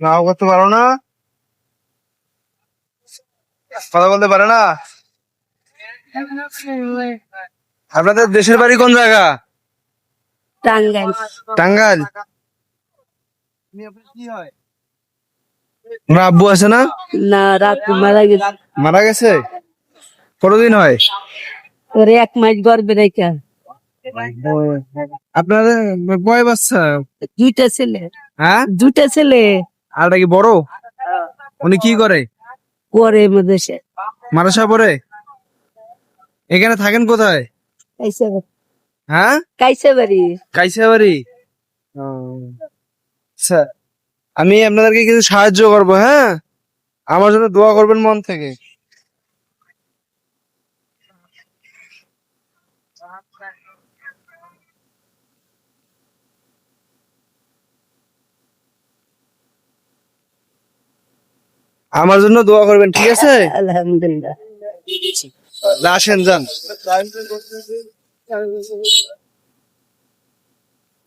নাও করতে পারো না, কথা বলতে পারে না। আপনাদের দেশের বাড়ি কোন জায়গা? টাঙ্গাইল। টাঙ্গাইল। কি হয়? আপনার আব্বু আছে না? না, রাত মারা গেছে। মারা গেছে? কতদিন হয়? ওরে 1 মাস গর্ভে রেখা। আপনাদের কয় বাচ্চা? 2টা ছেলে। হ্যাঁ, 2টা ছেলে। আরটা কি বড়? উনি কি করে? পরে মধ্যে মাদ্রাসা পড়ে? এখানে থাকেন কোথায়? কাইসা হ্যাঁ, কাইসা বাড়ি। কাইসাবাড়ি। ও, আচ্ছা, আমি আপনাদেরকে কিছু সাহায্য করব, হ্যাঁ? আমার জন্য দোয়া করবেন মন থেকে। আমার জন্য দোয়া করবেন, ঠিক আছে? আলহামদুলিল্লাহ। আসেন, যান।